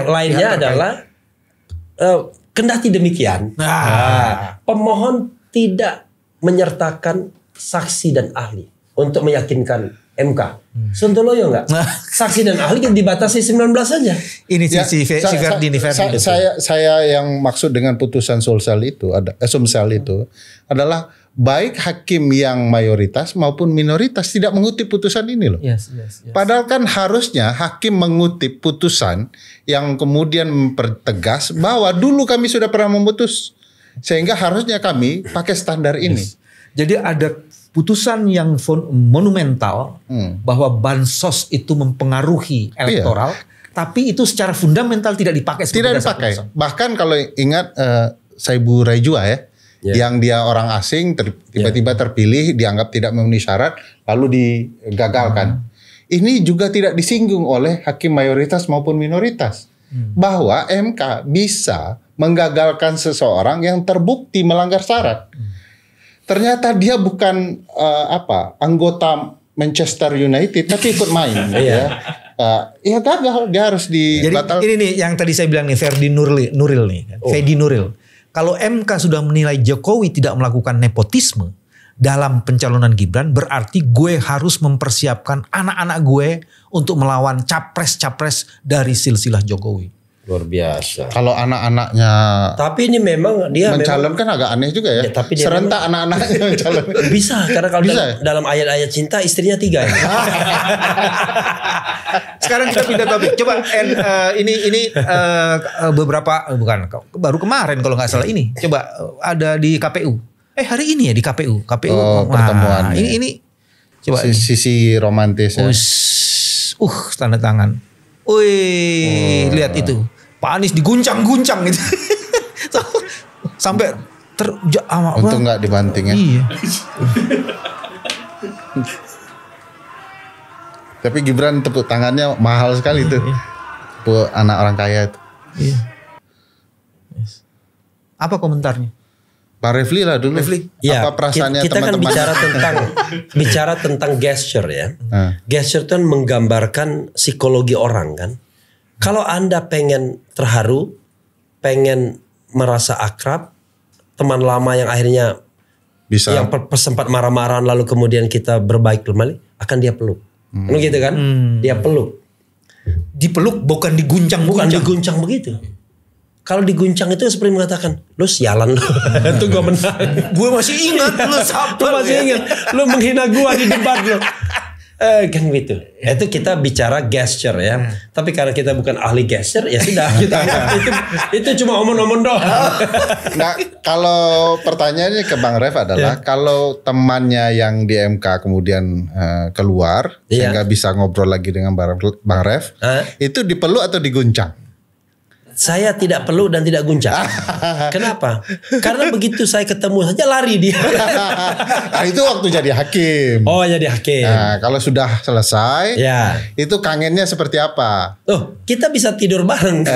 lainnya adalah kendati demikian, pemohon tidak menyertakan saksi dan ahli untuk meyakinkan MK. Sontoloyo enggak? Saksi dan ahli dibatasi 19 saja. Ini si Verdi. Saya yang maksud dengan putusan Sumsel itu adalah baik hakim yang mayoritas maupun minoritas tidak mengutip putusan ini loh. Yes. Padahal kan harusnya hakim mengutip putusan yang kemudian mempertegas bahwa dulu kami sudah pernah memutus, sehingga harusnya kami pakai standar ini. Jadi ada putusan yang monumental bahwa bansos itu mempengaruhi elektoral, tapi itu secara fundamental tidak dipakai. Tidak dipakai. Bahkan kalau ingat Saibu Raijua yang dia orang asing tiba-tiba terpilih, dianggap tidak memenuhi syarat, lalu digagalkan. Ini juga tidak disinggung oleh hakim mayoritas maupun minoritas, bahwa MK bisa menggagalkan seseorang yang terbukti melanggar syarat. Ternyata dia bukan anggota Manchester United tapi ikut main. Ya gagal, dia harus dibatalkan. Jadi ini nih yang tadi saya bilang nih, Ferdi Nuril nih. Ferdi Nuril. Kalau MK sudah menilai Jokowi tidak melakukan nepotisme dalam pencalonan Gibran, berarti gue harus mempersiapkan anak-anak gue untuk melawan capres-capres dari silsilah Jokowi. Luar biasa. Kalau anak-anaknya tapi ini memang dia mencalonkan agak aneh juga ya. Tapi dia serentak anak-anaknya mencalon. Bisa, karena kalau dalam ayat-ayat cinta istrinya 3 ya. Sekarang kita pindah topik. Coba ini beberapa baru kemarin kalau nggak salah ini. Coba ada di KPU. Hari ini ya di KPU. Pertemuan. Ini coba sisi romantis ya. Tanda tangan. Lihat itu. Pak Anies diguncang-guncang gitu. Sampai untung nggak dibanting ya. Iya. Tapi Gibran tepuk tangannya mahal sekali tuh. Buat anak orang kaya itu. Iya. Apa komentarnya? Pak Refli lah dulu. Ya, apa perasaannya kita teman-teman? Kan bicara tentang gesture ya. Gesture itu kan menggambarkan psikologi orang kan. Kalau Anda pengen terharu, pengen merasa akrab, teman lama yang akhirnya Bisa. yang sempat marah-marahan lalu kemudian kita berbaik kembali, akan dia peluk. Kan gitu kan? Dia peluk. Dipeluk bukan diguncang. Bukan diguncang begitu. Kalau diguncang itu seperti mengatakan, lu sialan lu. Itu gue menang. Gue masih ingat lu sabar. Lu masih ingat. Lu menghina gue di debat lu. Kan gitu. Itu kita bicara gesture ya. Tapi karena kita bukan ahli gesture, ya sudah kita itu cuma omong-omong doang. Nah, kalau pertanyaannya ke Bang Ref adalah kalau temannya yang di MK kemudian keluar sehingga bisa ngobrol lagi dengan Bang Ref, itu dipeluk atau diguncang? Saya tidak peluk dan tidak guncang. Kenapa? Karena begitu saya ketemu saja lari dia. Nah, itu waktu jadi hakim. Oh, jadi hakim. Nah, kalau sudah selesai, Ya. itu kangennya seperti apa? Oh, kita bisa tidur bareng.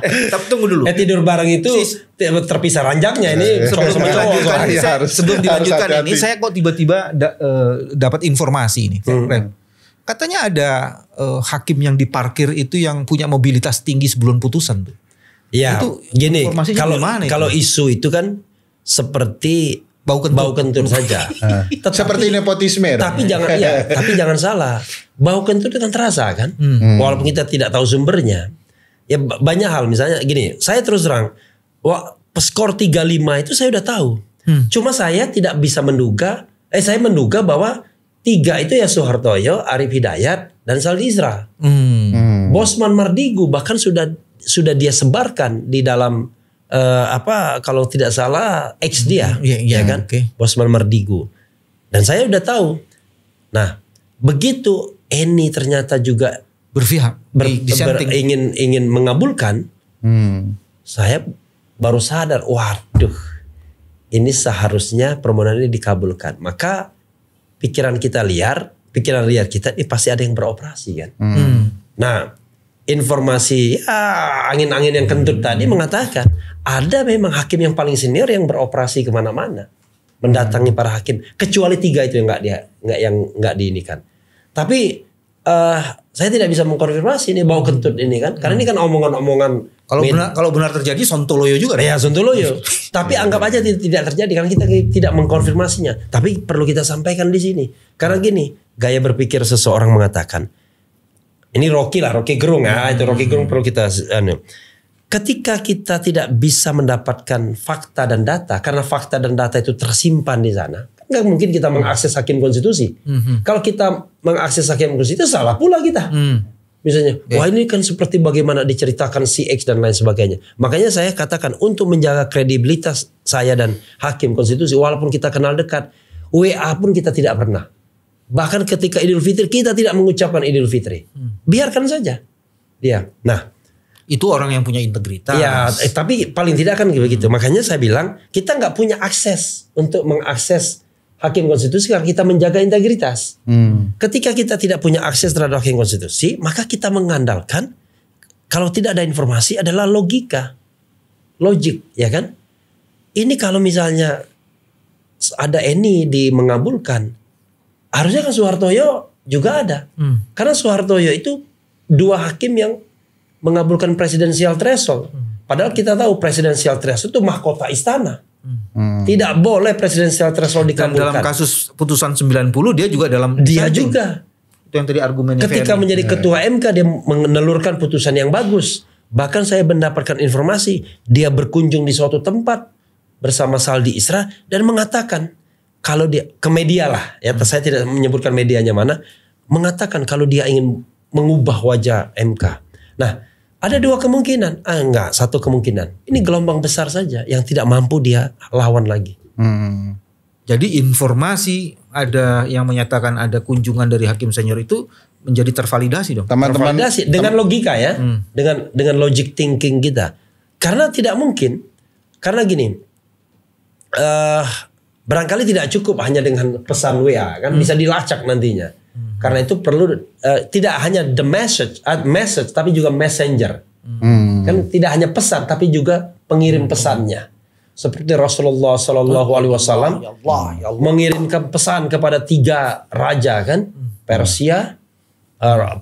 Tapi tunggu dulu. Tidur bareng itu terpisah ranjangnya ini. Sebelum dilanjutkan ini, harus- sebelum dilanjutkan harus ini, hati-hati. saya kok tiba-tiba dapat informasi ini. Katanya ada hakim yang diparkir itu yang punya mobilitas tinggi sebelum putusan tuh. Ya, Itu gini. informasinya Kalau gimana itu? kalau isu itu kan seperti Bau kentut. saja. Tetapi- Seperti nepotisme. Tapi jangan tapi jangan salah. Bau kentut itu kan terasa kan? Walaupun kita tidak tahu sumbernya. Ya banyak hal, misalnya gini, saya terus terang, skor 3-5 itu saya udah tahu. Cuma saya tidak bisa menduga, saya menduga bahwa 3 itu ya Soehartoyo, Arif Hidayat, dan Saldi Isra. Bosman Mardigu bahkan sudah dia sebarkan di dalam kalau tidak salah X dia, Iya, ya kan? oke. Bosman Mardigu. Dan saya udah tahu. Nah, begitu Eni ternyata juga Berpihak. Dissenting. ingin mengabulkan, saya baru sadar, waduh, ini seharusnya permohonan ini dikabulkan. Maka pikiran liar kita ini pasti ada yang beroperasi kan. Nah, informasi angin-angin yang kentut tadi mengatakan ada memang hakim yang paling senior yang beroperasi kemana-mana, mendatangi para hakim, kecuali 3 itu yang nggak diinikan. Tapi saya tidak bisa mengkonfirmasi ini bau kentut ini kan, karena ini kan omongan-omongan. Kalau benar terjadi Sontoloyo juga. Ya Sontoloyo. Tapi anggap aja tidak terjadi karena kita tidak mengkonfirmasinya. Tapi perlu kita sampaikan di sini. Karena gini, gaya berpikir seseorang mengatakan, ini Rocky Gerung itu Rocky Gerung perlu kita ketika kita tidak bisa mendapatkan fakta dan data, karena fakta dan data itu tersimpan di sana, nggak mungkin kita mengakses hakim konstitusi. Kalau kita mengakses hakim konstitusi, salah pula kita. Misalnya, wah ini kan seperti bagaimana diceritakan si X dan lain sebagainya. Makanya saya katakan untuk menjaga kredibilitas saya dan hakim konstitusi, walaupun kita kenal dekat, WA pun kita tidak pernah. Bahkan ketika Idul Fitri kita tidak mengucapkan Idul Fitri. Biarkan saja dia. Nah, itu orang yang punya integritas. ya, tapi paling tidak kan begitu. Makanya saya bilang kita nggak punya akses untuk mengakses hakim konstitusi karena kita menjaga integritas. Ketika kita tidak punya akses terhadap hakim konstitusi, maka kita mengandalkan kalau tidak ada informasi adalah logik, ya kan? Ini kalau misalnya ada Eni mengabulkan, harusnya kan Soehartoyo juga ada. Karena Soehartoyo itu 2 hakim yang mengabulkan presidensial threshold. Padahal kita tahu presidensial threshold itu mahkota istana. Tidak boleh presidensial threshold Dan dikabulkan. dalam kasus putusan 90 dia juga dalam Dia dissenting. juga. Itu yang tadi argumennya Ketika Ferry. menjadi ketua MK dia menelurkan putusan yang bagus. Bahkan saya mendapatkan informasi dia berkunjung di suatu tempat bersama Saldi Isra dan mengatakan kalau dia ke media lah, ya saya tidak menyebutkan medianya mana, mengatakan kalau dia ingin mengubah wajah MK. Nah, ada 2 kemungkinan. Enggak, 1 kemungkinan. Ini gelombang besar saja yang tidak mampu dia lawan lagi. Jadi informasi ada yang menyatakan ada kunjungan dari hakim senior itu menjadi tervalidasi dong. Teman-teman Tervalidasi dengan logika ya, dengan logic thinking kita. Karena tidak mungkin, karena gini, barangkali tidak cukup hanya dengan pesan WA, kan bisa dilacak nantinya. Karena itu perlu tidak hanya the message, tapi juga messenger. Kan tidak hanya pesan, tapi juga pengirim pesannya. Seperti Rasulullah Shallallahu Alaihi Wasallam mengirimkan pesan kepada 3 raja kan, Persia,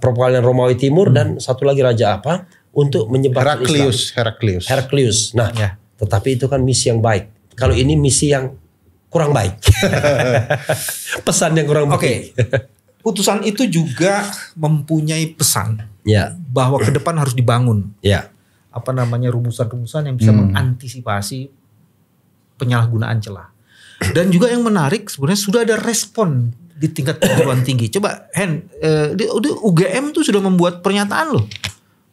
Perwakilan Romawi Timur dan satu lagi raja apa untuk menyebarkan Heraklius. Nah, tetapi itu kan misi yang baik. Kalau ini misi yang kurang baik. Pesan yang kurang baik. Putusan itu juga mempunyai pesan bahwa ke depan harus dibangun. Rumusan-rumusan yang bisa mengantisipasi penyalahgunaan celah. Dan juga yang menarik sebenarnya sudah ada respon di tingkat perguruan tinggi. Coba UGM tuh sudah membuat pernyataan loh.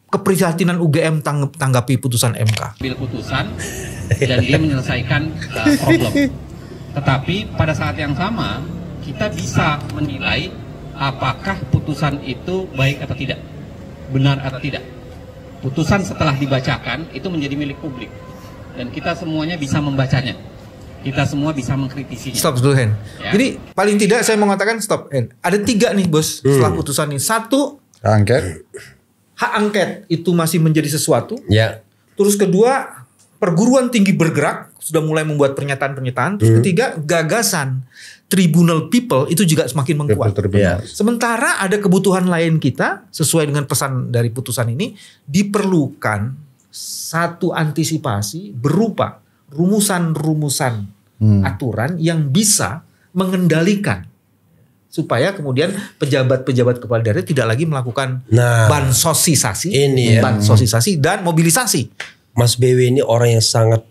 Keprihatinan UGM tanggapi putusan MK. Ambil putusan dan dia menyelesaikan problem. Tetapi pada saat yang sama kita bisa menilai apakah putusan itu baik atau tidak, benar atau tidak. Putusan setelah dibacakan itu menjadi milik publik dan kita semuanya bisa membacanya. Kita semua bisa mengkritisinya. Stop dulu Hen. Ya. Jadi paling tidak saya mau mengatakan stop Hen. Ada 3 nih bos setelah putusan ini. 1, hak angket itu masih menjadi sesuatu. Terus 2, perguruan tinggi bergerak sudah mulai membuat pernyataan-pernyataan. Terus 3, gagasan tribunal people itu juga semakin menguat. Sementara ada kebutuhan lain kita sesuai dengan pesan dari putusan ini, diperlukan satu antisipasi berupa rumusan-rumusan aturan yang bisa mengendalikan supaya kemudian pejabat-pejabat kepala daerah tidak lagi melakukan bansosisasi dan mobilisasi. Mas BW ini orang yang sangat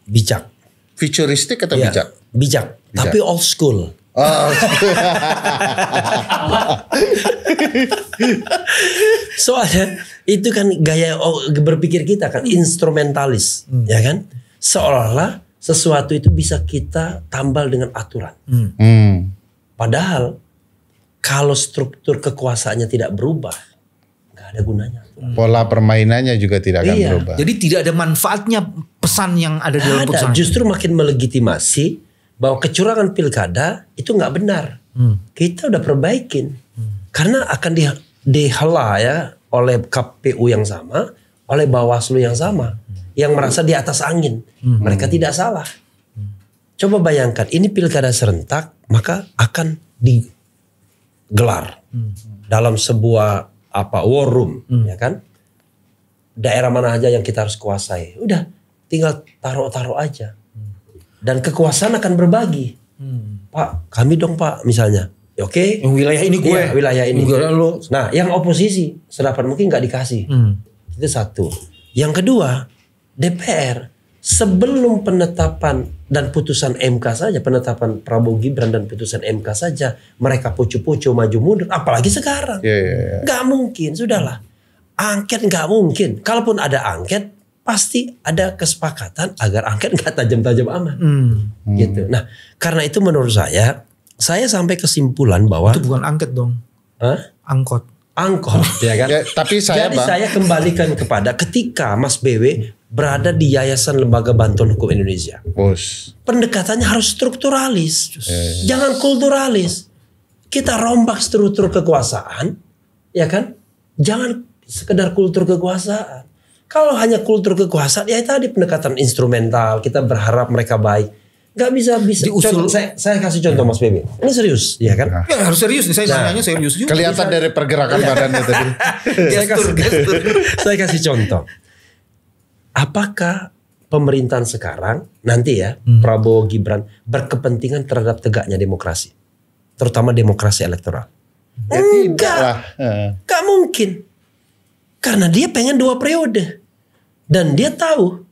bijak. Futuristik atau bijak? Bijak, tapi old school. Soalnya itu kan gaya berpikir kita kan instrumentalis, ya kan? Seolah-olah sesuatu itu bisa kita tambal dengan aturan. Padahal kalau struktur kekuasaannya tidak berubah, nggak ada gunanya. Pola permainannya juga tidak akan berubah. Jadi tidak ada manfaatnya pesan yang ada di dalam putusan. Justru makin melegitimasi bahwa kecurangan pilkada itu nggak benar. Kita udah perbaikin. Karena akan dihela ya oleh KPU yang sama, oleh Bawaslu yang sama. Yang merasa di atas angin. Mereka tidak salah. Coba bayangkan, ini pilkada serentak, maka akan digelar dalam sebuah war room, ya kan? Daerah mana aja yang kita harus kuasai. Udah, tinggal taruh-taruh aja. Dan kekuasaan akan berbagi. Pak, kami dong Pak, misalnya. Oke. Yang wilayah ini gue. Iya, wilayah ini. Nah, yang oposisi sedapat mungkin nggak dikasih. Itu 1. Yang kedua, DPR sebelum penetapan dan putusan MK saja, penetapan Prabowo Gibran dan putusan MK saja, mereka pucu-pucu maju mundur, apalagi sekarang. Nggak mungkin, sudahlah. Angket nggak mungkin. Kalaupun ada angket, pasti ada kesepakatan agar angket nggak tajam-tajam amat. Gitu. Nah, karena itu menurut saya sampai kesimpulan bahwa itu bukan angket dong. Angkot, ya kan? Tapi saya kembalikan kepada ketika Mas BW berada di Yayasan Lembaga Bantuan Hukum Indonesia. Pendekatannya harus strukturalis, jangan kulturalis. Kita rombak struktur kekuasaan, ya kan? Jangan sekedar kultur kekuasaan. Kalau hanya kultur kekuasaan, ya tadi pendekatan instrumental. Kita berharap mereka baik. Gak bisa. Contoh, saya kasih contoh Mas BB. Ini serius, ya kan? Ya harus serius nih. Saya nanya serius juga. Kelihatan dari pergerakan badannya tadi. gestur. Saya kasih contoh. Apakah pemerintahan sekarang nanti ya Prabowo Gibran berkepentingan terhadap tegaknya demokrasi, terutama demokrasi elektoral? Enggak, gak mungkin. Karena dia pengen 2 periode. Dan dia tahu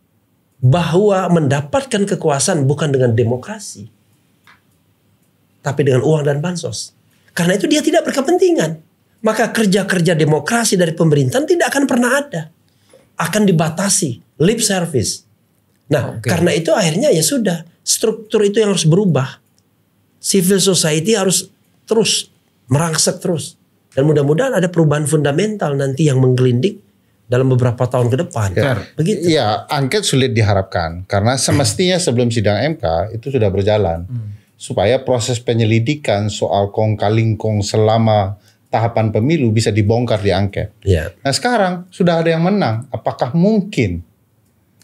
bahwa mendapatkan kekuasaan bukan dengan demokrasi, tapi dengan uang dan bansos. Karena itu dia tidak berkepentingan. Maka kerja-kerja demokrasi dari pemerintahan tidak akan pernah ada. Akan dibatasi. Lip service. Nah, karena itu akhirnya ya sudah. Struktur itu yang harus berubah. Civil society harus terus merangsek terus. Dan mudah-mudahan ada perubahan fundamental nanti yang menggelindik dalam beberapa tahun ke depan. Begitu. Iya, angket sulit diharapkan karena semestinya sebelum sidang MK itu sudah berjalan supaya proses penyelidikan soal kong-kalingkong selama tahapan pemilu bisa dibongkar di angket. Nah, sekarang sudah ada yang menang. Apakah mungkin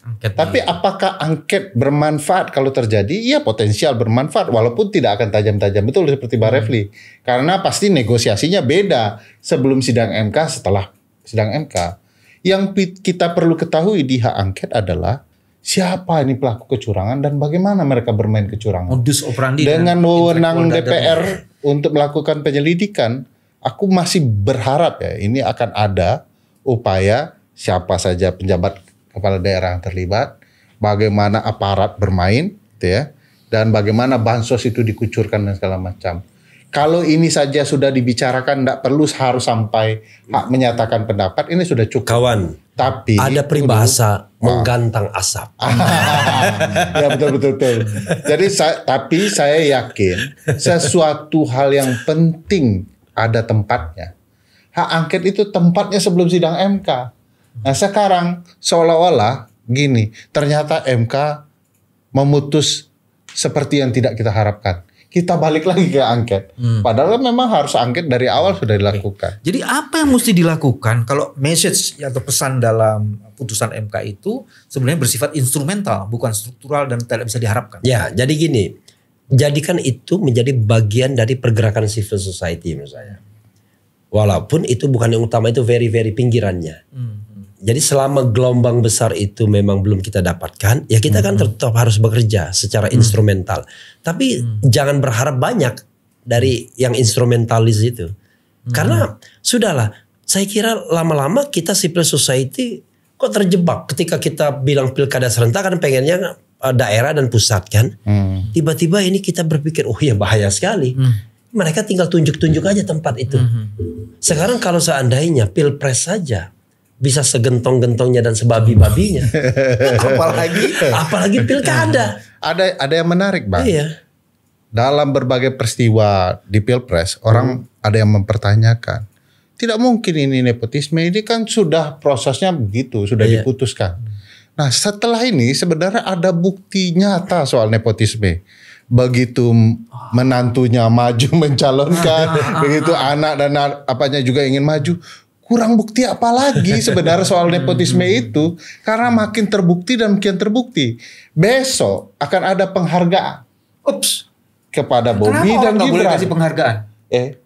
Angket Tapi apakah angket bermanfaat kalau terjadi? Iya, potensial bermanfaat walaupun tidak akan tajam-tajam betul seperti Bang Refli. Karena pasti negosiasinya beda sebelum sidang MK, setelah sidang MK. Yang kita perlu ketahui di hak angket adalah siapa ini pelaku kecurangan dan bagaimana mereka bermain kecurangan. modus operandi Dengan dan wewenang intelektual DPR dadanya. untuk melakukan penyelidikan, aku masih berharap ya ini akan ada upaya siapa saja penjabat kepala daerah yang terlibat, bagaimana aparat bermain, gitu ya, dan bagaimana bansos itu dikucurkan dan segala macam. Kalau ini saja sudah dibicarakan, tidak perlu harus sampai hak menyatakan pendapat, ini sudah cukup. Kawan, Tapi ada peribahasa menggantang asap. Ya betul. Jadi tapi saya yakin sesuatu hal yang penting ada tempatnya. Hak angket itu tempatnya sebelum sidang MK. Nah sekarang seolah-olah gini, ternyata MK memutus seperti yang tidak kita harapkan. Kita balik lagi ke angket. Padahal memang harus angket dari awal sudah dilakukan. Jadi apa yang mesti dilakukan kalau message atau pesan dalam putusan MK itu sebenarnya bersifat instrumental, bukan struktural dan tidak bisa diharapkan? Ya, jadi gini, jadikan itu menjadi bagian dari pergerakan civil society menurut saya. Walaupun itu bukan yang utama, itu very pinggirannya. Jadi selama gelombang besar itu memang belum kita dapatkan, ya kita kan tetap harus bekerja secara instrumental. Tapi jangan berharap banyak dari yang instrumentalis itu. Karena sudahlah, saya kira lama-lama kita civil society kok terjebak ketika kita bilang pilkada serentak kan pengennya daerah dan pusat kan. Tiba-tiba ini kita berpikir, oh ya bahaya sekali. Mereka tinggal tunjuk-tunjuk aja tempat itu. Sekarang kalau seandainya pilpres saja bisa segentong-gentongnya dan sebabi-babinya. apalagi pilkada. Ada yang menarik, Bang. Iya. Dalam berbagai peristiwa di Pilpres, orang ada yang mempertanyakan, tidak mungkin ini nepotisme, ini kan sudah prosesnya begitu, sudah diputuskan. Nah, setelah ini sebenarnya ada bukti nyata soal nepotisme. Begitu menantunya maju mencalonkan, begitu anak dan apanya juga ingin maju, kurang bukti apa lagi sebenarnya soal nepotisme itu, karena makin terbukti dan makin terbukti. Besok akan ada penghargaan. Kepada Bobi dan Gibran. Kenapa boleh kasih Gibran? penghargaan?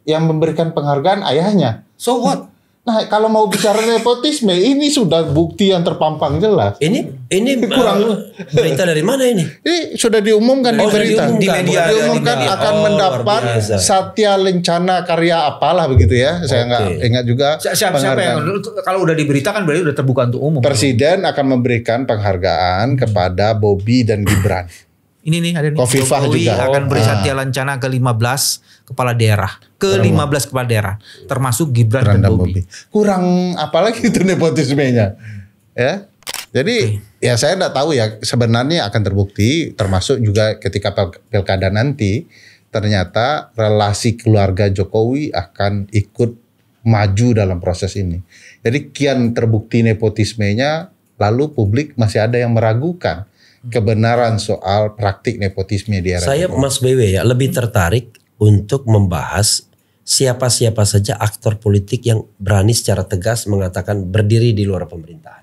Yang memberikan penghargaan ayahnya. So what? Nah, kalau mau bicara nepotisme, ini sudah bukti yang terpampang jelas. Ini kurang berita dari mana ini? Ini sudah diumumkan di berita. di media, diumumkan di media. akan mendapat luar biasa. Satya Lencana Karya apalah begitu ya. Saya nggak ingat juga. Siapa yang kalau udah diberitakan berarti udah terbuka untuk umum. Presiden akan memberikan penghargaan kepada Bobi dan Gibran. Ini nih ada nih. Kofifah Jokowi juga. akan beri Satya Lancana ke 15 kepala daerah. Ke 15 kepala daerah. Termasuk Gibran dan Bobi. Kurang apalagi itu nepotismenya. Ya. Jadi ya saya tidak tahu ya, sebenarnya akan terbukti termasuk juga ketika pilkada nanti ternyata relasi keluarga Jokowi akan ikut maju dalam proses ini. Jadi kian terbukti nepotismenya, lalu publik masih ada yang meragukan kebenaran soal praktik nepotisme di era Saya Jokowi. Mas BW ya lebih tertarik untuk membahas siapa-siapa saja aktor politik yang berani secara tegas mengatakan berdiri di luar pemerintahan.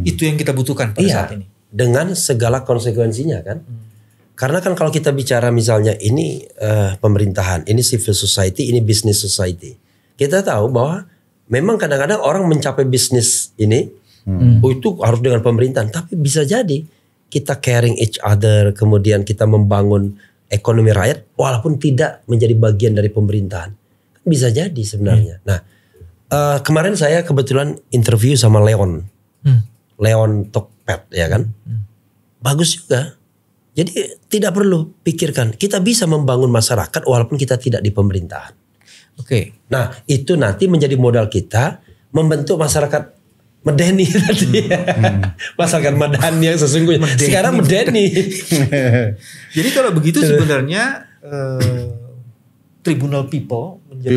Itu yang kita butuhkan pada saat ini. Dengan segala konsekuensinya kan. Karena kan kalau kita bicara misalnya ini pemerintahan, ini civil society, ini business society. Kita tahu bahwa memang kadang-kadang orang mencapai bisnis ini, itu harus dengan pemerintahan. Tapi bisa jadi kita caring each other, kemudian kita membangun ekonomi rakyat walaupun tidak menjadi bagian dari pemerintahan. Bisa jadi sebenarnya. Nah, kemarin saya kebetulan interview sama Leon Tokped ya kan. Bagus juga. Jadi tidak perlu pikirkan, kita bisa membangun masyarakat walaupun kita tidak di pemerintahan. Oke. Nah, itu nanti menjadi modal kita membentuk masyarakat medeni tadi. Masyarakat medani yang sesungguhnya. Sekarang medeni. Jadi kalau begitu sebenarnya tribunal people menjadi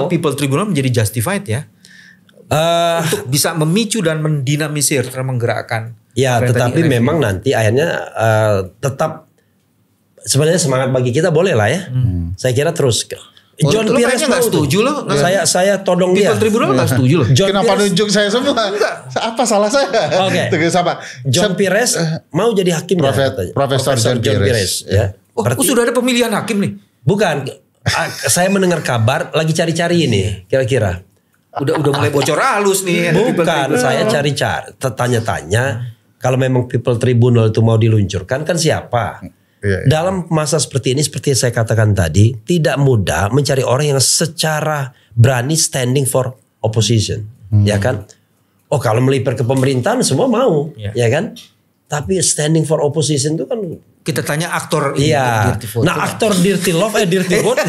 people tribunal menjadi justified ya. Untuk bisa memicu dan mendinamisir dan menggerakkan. Ya, tetapi memang nanti akhirnya tetap sebenarnya semangat bagi kita boleh lah ya. Saya kira terus John Pires nggak setuju loh. Saya todong dia. People Tribunal nggak setuju loh. Kenapa nunjuk saya semua? Apa salah saya? Oke. Siapa? John Pires mau jadi hakim. Profesor John Pires. Ya. Oh, sudah ada pemilihan hakim nih? Bukan. Saya mendengar kabar lagi cari-cari ini kira-kira. Udah mulai bocor halus nih. Bukan, saya cari-cari, tanya-tanya kalau memang People Tribunal itu mau diluncurkan kan siapa? Dalam masa seperti ini, seperti saya katakan tadi, tidak mudah mencari orang yang secara berani standing for opposition, ya kan? Oh, kalau melipir ke pemerintahan semua mau, ya kan? Tapi standing for opposition itu kan kita tanya aktor iya. Nah, aktor Dirty Love Dirty Vote.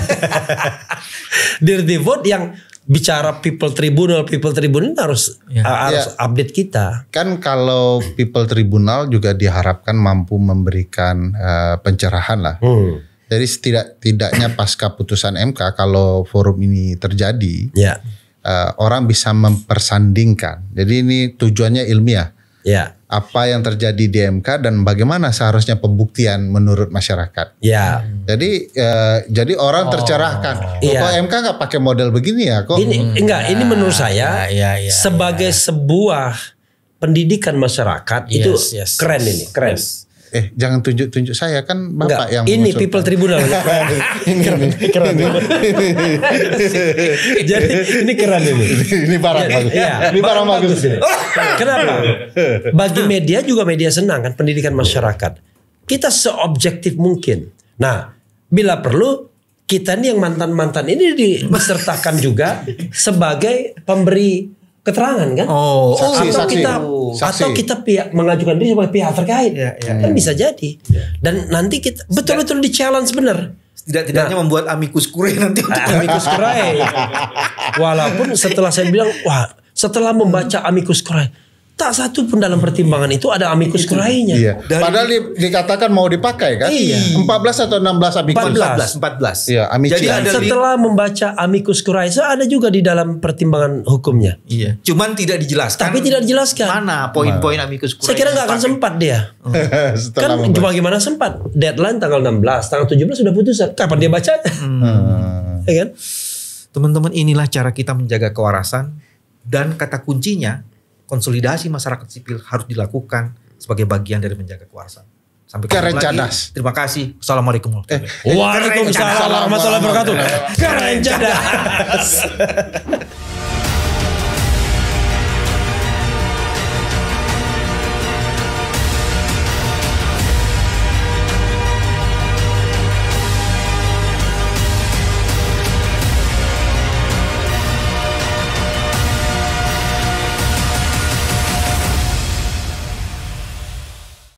Dirty Vote yang bicara People Tribunal harus update kita. Kan kalau People Tribunal juga diharapkan mampu memberikan pencerahan lah. Jadi setidaknya pasca putusan MK kalau forum ini terjadi, orang bisa mempersandingkan. Jadi ini tujuannya ilmiah. Apa yang terjadi di MK dan bagaimana seharusnya pembuktian menurut masyarakat. Jadi orang tercerahkan. Kok MK nggak pakai model begini ya? Kok? Ini menurut saya sebagai sebuah pendidikan masyarakat itu keren ini, keren. Jangan tunjuk-tunjuk saya kan Bapak yang ini People Tribunal. keren. Jadi ini keren ini. Ini barang bagus. Ini barang bagus. Kenapa? Bagi media juga media senang kan pendidikan masyarakat. Kita seobjektif mungkin. Nah, bila perlu kita nih yang mantan-mantan ini disertakan juga sebagai pemberi keterangan kan? Atau kita pihak mengajukan diri sebagai pihak terkait, kan bisa jadi. Dan nanti kita betul-betul di challenge benar. Tidak-tidaknya membuat amicus curiae nanti. Amicus curiae. Walaupun setelah saya bilang, setelah membaca amicus curiae, tak satu pun dalam pertimbangan itu ada amicus curiae-nya. Padahal dikatakan mau dipakai kan? 14 atau 16 amicus? 14. Iya, jadi setelah membaca amicus curiae ada juga di dalam pertimbangan hukumnya. Iya. Cuman tidak dijelaskan. Tapi tidak dijelaskan. Mana poin-poin amicus curiae? Saya kira nggak akan sempat dia. Kan cuma gimana sempat? Deadline tanggal 16, tanggal 17 sudah putusan. Kapan dia baca? Ya kan? Teman-teman, inilah cara kita menjaga kewarasan dan kata kuncinya konsolidasi masyarakat sipil harus dilakukan sebagai bagian dari menjaga kewarasan. Sampai ketemu lagi. Terima kasih. Assalamualaikum warahmatullahi wabarakatuh. Waalaikumsalam warahmatullahi wabarakatuh. Keren cadas.